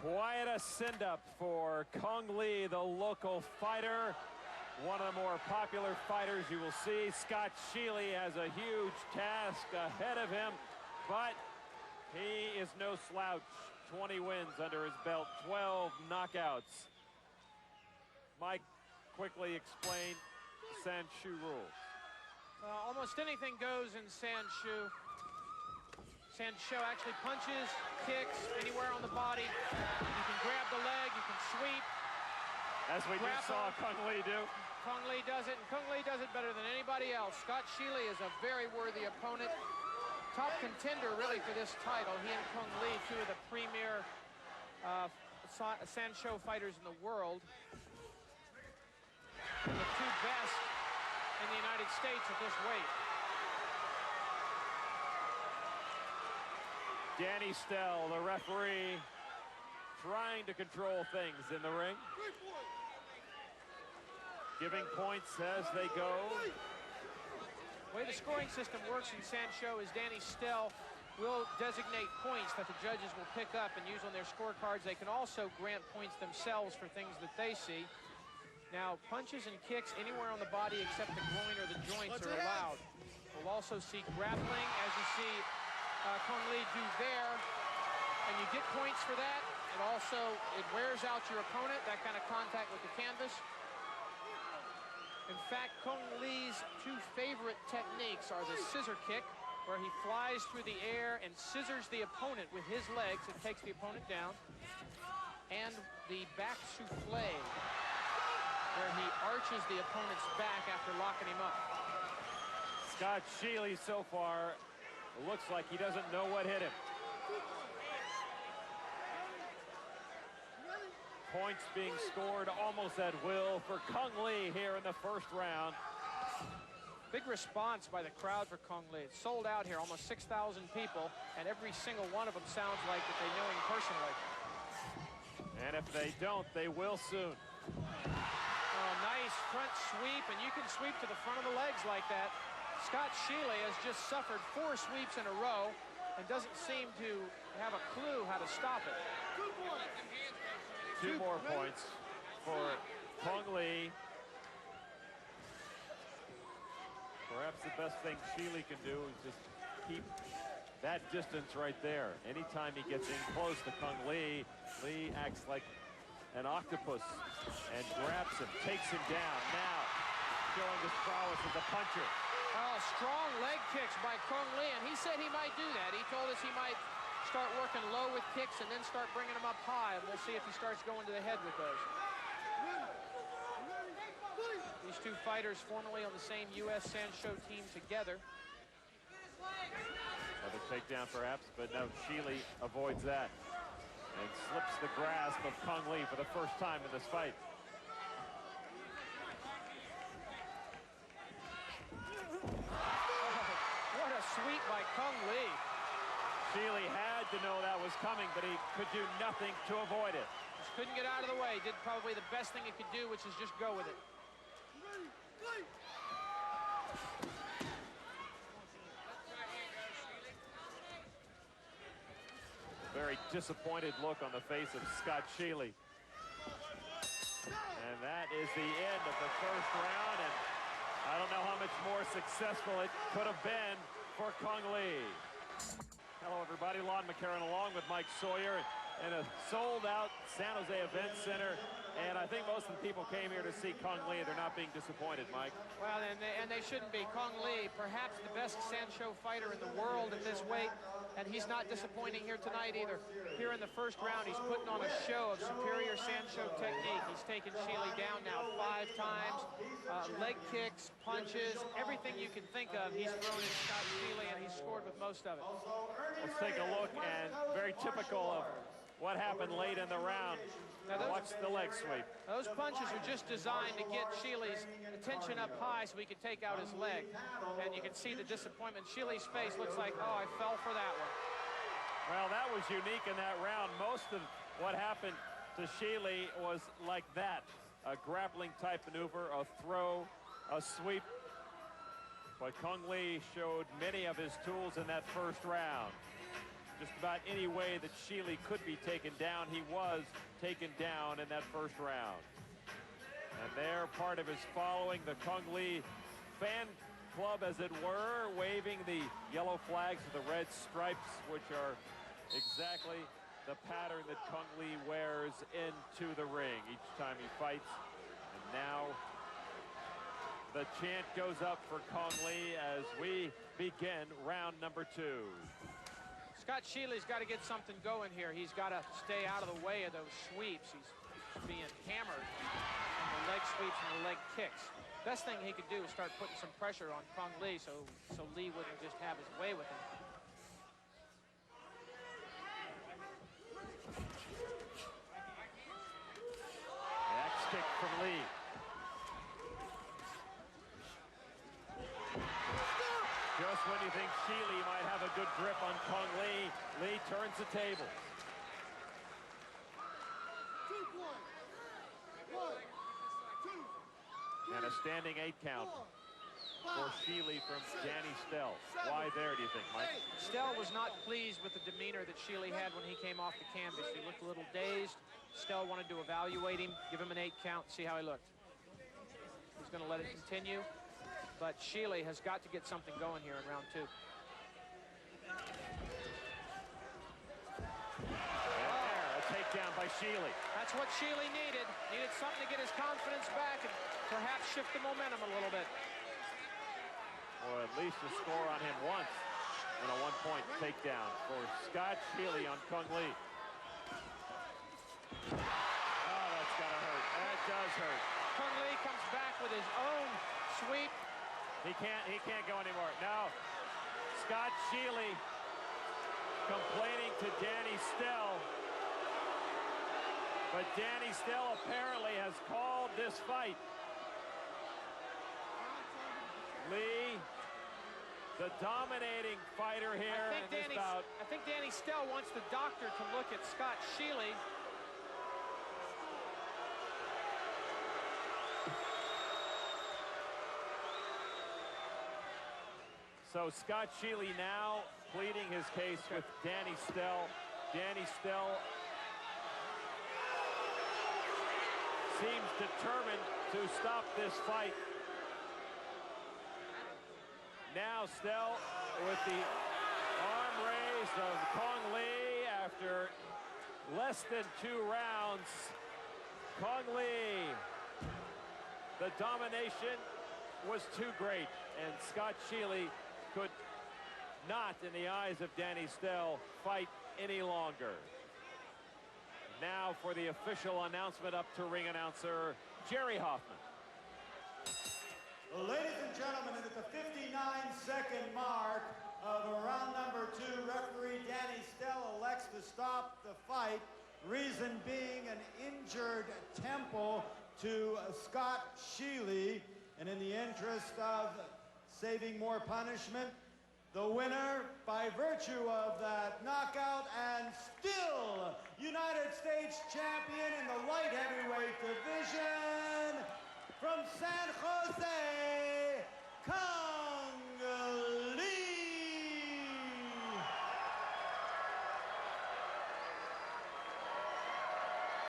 Quite a send-up for Cung Le, the local fighter. One of the more popular fighters you will see. Scott Sheely has a huge task ahead of him, but he is no slouch. 20 wins under his belt, 12 knockouts. Mike, quickly explain Sanshou rules. Almost anything goes in Sanshou. Sanshou actually punches, kicks, anywhere on the body. You can grab the leg, you can sweep. As we just saw Cung Le do. Cung Le does it, and Cung Le does it better than anybody else. Scott Sheely is a very worthy opponent. Top contender, really, for this title. He and Cung Le, two of the premier Sanshou fighters in the world. The two best in the United States at this weight. Danny Stell, the referee, trying to control things in the ring. Giving points as they go. The way the scoring system works in Sanshou is Danny Stell will designate points that the judges will pick up and use on their scorecards. They can also grant points themselves for things that they see. Now, punches and kicks anywhere on the body except the groin or the joints are allowed. We'll also see grappling, as you see Cung Le do there, and you get points for that. And also, it wears out your opponent, that kind of contact with the canvas. In fact, Cung Le's two favorite techniques are the scissor kick, where he flies through the air and scissors the opponent with his legs and takes the opponent down, and the back souffle, where he arches the opponent's back after locking him up. Scott Sheely so far looks like he doesn't know what hit him. Points being scored almost at will for Cung Le here in the first round. Big response by the crowd for Cung Le. It's sold out here, almost 6,000 people, and every single one of them sounds like that they know him personally. And if they don't, they will soon. Oh, nice front sweep, and you can sweep to the front of the legs like that. Scott Sheely has just suffered 4 sweeps in a row and doesn't seem to have a clue how to stop it. 2 more points for Cung Le. Perhaps the best thing Sheely can do is just keep that distance right there. Anytime he gets in close to Cung Le, Lee acts like an octopus and grabs him, takes him down. Now, showing his prowess as a puncher. Oh, strong leg kicks by Cung Le, and he said he might do that. He told us he might start working low with kicks and then start bringing them up high, and we'll see if he starts going to the head with those. These two fighters formerly on the same U.S. Sanshou team together. Another takedown perhaps, but no, Sheely avoids that and slips the grasp of Cung Le for the first time in this fight. Oh, what a sweep by Cung Le. Sheely had to know that was coming, but he could do nothing to avoid it. Just couldn't get out of the way. Did probably the best thing he could do, which is just go with it. Very disappointed look on the face of Scott Sheely. And that is the end of the first round, and I don't know how much more successful it could have been for Cung Le. Hello, everybody. Lon McCarron along with Mike Sawyer in a sold-out San Jose Event Center. And I think most of the people came here to see Cung Le. They're not being disappointed, Mike. Well, and they shouldn't be. Cung Le, perhaps the best Sanshou fighter in the world at this weight, and he's not disappointing here tonight either. Here in the first round, he's putting on a show of superior Sanshou technique. He's taken Sheely down now 5 times. Leg kicks, punches, everything you can think of, he's thrown at Scott Sheely, and he's scored with most of it. Let's take a look, and very typical of what happened late in the round. Now watch the leg sweep. Those punches are just designed to get Sheely's attention up high so he can take out his leg. And you can see the disappointment. Sheely's face looks like, oh, I fell for that one. Well, that was unique in that round. Most of what happened to Sheely was like that. A grappling type maneuver, a throw, a sweep. But Cung Le showed many of his tools in that first round. Just about any way that Sheely could be taken down. He was taken down in that first round. And they're part of his following, the Cung Le fan club, as it were, waving the yellow flags with the red stripes, which are exactly the pattern that Cung Le wears into the ring each time he fights. And now the chant goes up for Cung Le as we begin round number 2. Scott Sheely's got to get something going here. He's got to stay out of the way of those sweeps. He's being hammered on the leg sweeps and the leg kicks. Best thing he could do is start putting some pressure on Cung Le so Lee wouldn't just have his way with him. Next kick from Lee. Just when you think Sheely might have a good grip on Cung Le, Lee turns the tables. And a standing 8 count for Sheely from Danny Stell. Why there, do you think, Mike? Stell was not pleased with the demeanor that Sheely had when he came off the canvas. He looked a little dazed. Stell wanted to evaluate him, give him an 8 count, see how he looked. He's going to let it continue, but Sheely has got to get something going here in round 2. A takedown by Sheely. That's what Sheely needed. Needed something to get his confidence back and perhaps shift the momentum a little bit. Or at least a score on him once and a 1-point takedown for Scott Sheely on Cung Le. Oh, that's gotta hurt. That does hurt. Cung Le comes back with his own sweep. He can't go anymore. Now, Scott Sheely complaining to Danny Stell. But Danny Stell apparently has called this fight. Lee, the dominating fighter here in this bout. I think Danny Stell wants the doctor to look at Scott Sheely. So Scott Sheely now pleading his case with Danny Stell. Danny Stell seems determined to stop this fight. Now Stell with the arm raised of Cung Le after less than 2 rounds. Cung Le, the domination was too great, and Scott Sheely could not, in the eyes of Danny Stell, fight any longer. Now for the official announcement, up to ring announcer Jerry Hoffman. Ladies and gentlemen, at the 59-second mark of round number 2, referee Danny Stell elects to stop the fight, reason being an injured temple to Scott Sheely, and in the interest of saving more punishment, the winner by virtue of that knockout and still United States champion in the light heavyweight division,